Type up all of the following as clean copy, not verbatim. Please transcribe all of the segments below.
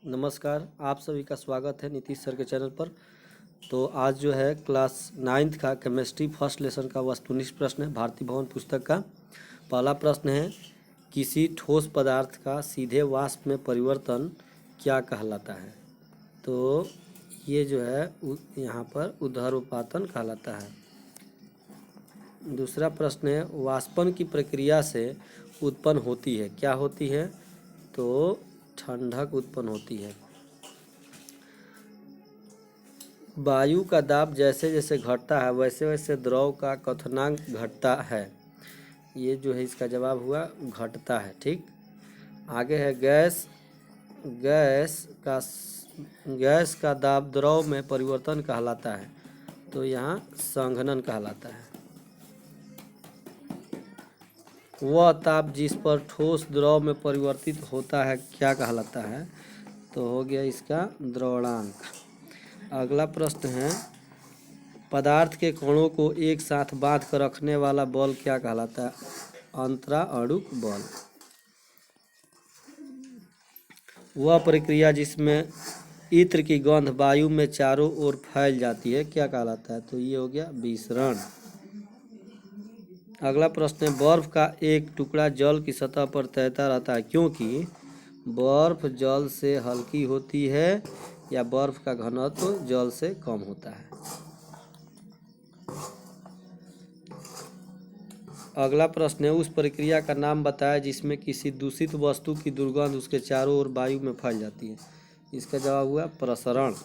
नमस्कार, आप सभी का स्वागत है नीतीश सर के चैनल पर। तो आज जो है क्लास 9th का केमिस्ट्री फर्स्ट लेसन का वस्तुनिष्ठ प्रश्न है भारतीय भवन पुस्तक का। पहला प्रश्न है, किसी ठोस पदार्थ का सीधे वाष्प में परिवर्तन क्या कहलाता है? तो ये जो है यहाँ पर ऊर्ध्वपातन कहलाता है। दूसरा प्रश्न है, वाष्पन की प्रक्रिया से उत्पन्न होती है, क्या होती है? तो ठंडक उत्पन्न होती है। वायु का दाब जैसे जैसे घटता है वैसे वैसे द्रव का क्वथनांक घटता है। ये जो है इसका जवाब हुआ घटता है। ठीक, आगे है गैस का दाब द्रव में परिवर्तन कहलाता है। तो यहाँ संघनन कहलाता है। वह ताप जिस पर ठोस द्रव में परिवर्तित होता है क्या कहलाता है? तो हो गया इसका द्रवणांक। अगला प्रश्न है, पदार्थ के कणों को एक साथ बांध कर रखने वाला बल क्या कहलाता है? अंतराअणुक बल। वह प्रक्रिया जिसमें इत्र की गंध वायु में चारों ओर फैल जाती है क्या कहलाता है? तो ये हो गया विसरण। अगला प्रश्न है, बर्फ का एक टुकड़ा जल की सतह पर तैरता रहता है क्योंकि बर्फ जल से हल्की होती है या बर्फ का घनत्व जल से कम होता है। अगला प्रश्न है, उस प्रक्रिया का नाम बताया जिसमें किसी दूषित वस्तु की दुर्गंध उसके चारों ओर वायु में फैल जाती है। इसका जवाब हुआ प्रसरण।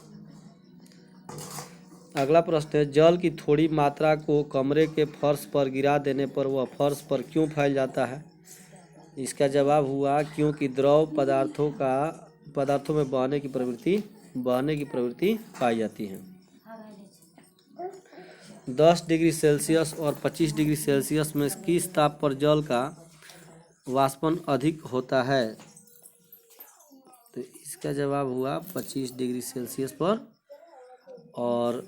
अगला प्रश्न है, जल की थोड़ी मात्रा को कमरे के फर्श पर गिरा देने पर वह फर्श पर क्यों फैल जाता है? इसका जवाब हुआ क्योंकि द्रव पदार्थों में बहने की प्रवृत्ति पाई जाती है। 10 डिग्री सेल्सियस और 25 डिग्री सेल्सियस में किस ताप पर जल का वाष्पन अधिक होता है? तो इसका जवाब हुआ 25 डिग्री सेल्सियस पर। और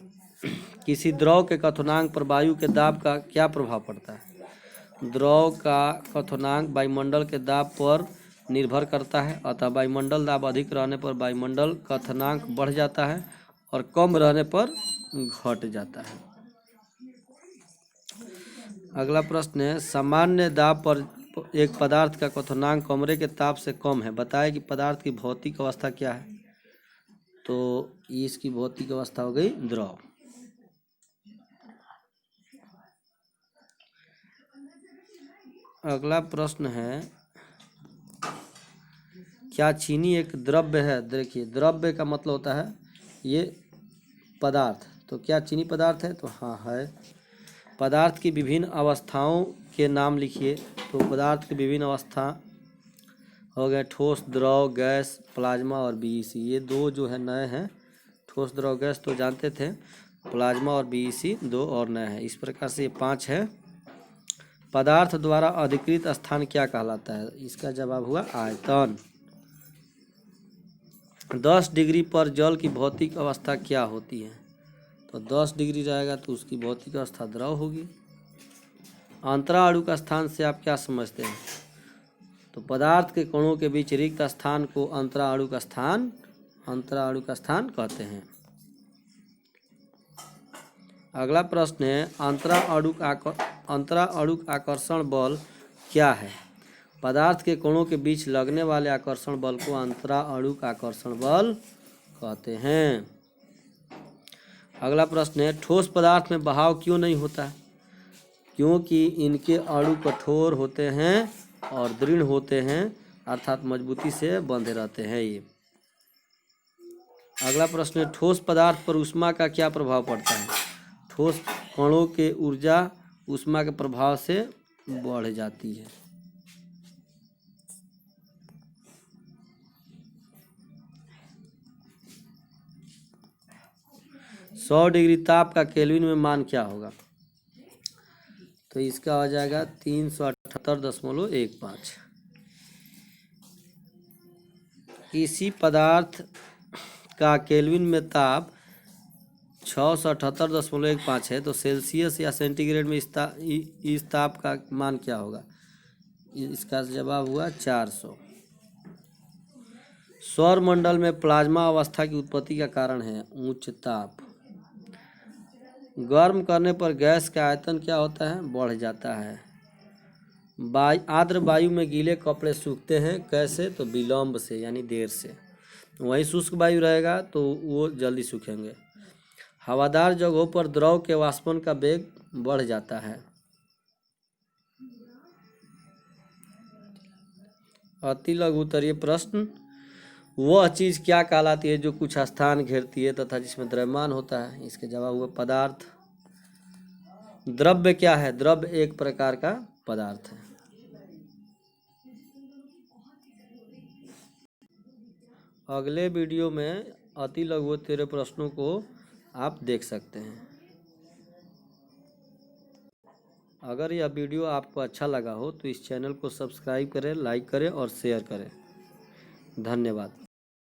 किसी द्रव के क्वथनांक पर वायु के दाब का क्या प्रभाव पड़ता है? द्रव का क्वथनांक वायुमंडल के दाब पर निर्भर करता है, अतः वायुमंडल दाब अधिक रहने पर वायुमंडल क्वथनांक बढ़ जाता है और कम रहने पर घट जाता है। अगला प्रश्न है, सामान्य दाब पर एक पदार्थ का क्वथनांक कमरे के ताप से कम है, बताए कि पदार्थ की भौतिक अवस्था क्या है? तो इसकी भौतिक अवस्था हो गई द्रव। अगला प्रश्न है, क्या चीनी एक द्रव्य है? देखिए, द्रव्य का मतलब होता है ये पदार्थ। तो क्या चीनी पदार्थ है? तो हाँ है। पदार्थ की विभिन्न अवस्थाओं के नाम लिखिए। तो पदार्थ की विभिन्न अवस्था हो गए ठोस, द्रव, गैस, प्लाज्मा और बीईसी। ये दो जो है नए हैं। ठोस, द्रव, गैस तो जानते थे, प्लाज्मा और बीईसी दो और नए हैं। इस प्रकार से ये 5 है। पदार्थ द्वारा अधिकृत स्थान क्या कहलाता है? इसका जवाब हुआ आयतन। 10 डिग्री पर जल की भौतिक अवस्था क्या होती है? तो 10 डिग्री रहेगा तो उसकी भौतिक अवस्था द्रव होगी। अंतराअणुक स्थान से आप क्या समझते हैं? तो पदार्थ के कणों के बीच रिक्त स्थान को अंतराअणुक स्थान कहते हैं। अगला प्रश्न है, अंतराअणुक आकर्षण बल क्या है? पदार्थ के कणों के बीच लगने वाले आकर्षण बल को अंतराअणुक आकर्षण बल कहते हैं। अगला प्रश्न है, ठोस पदार्थ में बहाव क्यों नहीं होता है? क्योंकि इनके अणु कठोर होते हैं और दृढ़ होते हैं, अर्थात मजबूती से बंधे रहते हैं ये। अगला प्रश्न है, ठोस पदार्थ पर ऊष्मा का क्या प्रभाव पड़ता है? ठोस कणों के ऊर्जा ऊष्मा के प्रभाव से बढ़ जाती है। सौ डिग्री ताप का केल्विन में मान क्या होगा? तो इसका हो जाएगा 378.15। इसी पदार्थ का केल्विन में ताप 678.15 है, तो सेल्सियस या सेंटीग्रेड में इस ताप का मान क्या होगा? इसका जवाब हुआ 400। सौरमंडल में प्लाज्मा अवस्था की उत्पत्ति का कारण है उच्च ताप। गर्म करने पर गैस का आयतन क्या होता है? बढ़ जाता है। आर्द्र वायु में गीले कपड़े सूखते हैं कैसे? तो विलंब से यानी देर से। वहीं शुष्क वायु रहेगा तो वो जल्दी सूखेंगे। हवादार जगहों पर द्रव के वाष्पन का वेग बढ़ जाता है। अति लघु उत्तरीय प्रश्न, वह चीज़ क्या कहलाती है जो कुछ स्थान घेरती है तथा जिसमें द्रव्यमान होता है? इसके जवाब हुआ पदार्थ। द्रव्य क्या है? द्रव्य एक प्रकार का पदार्थ है। अगले वीडियो में अति लघु उत्तरीय प्रश्नों को आप देख सकते हैं। अगर यह वीडियो आपको अच्छा लगा हो तो इस चैनल को सब्सक्राइब करें, लाइक करें और शेयर करें। धन्यवाद।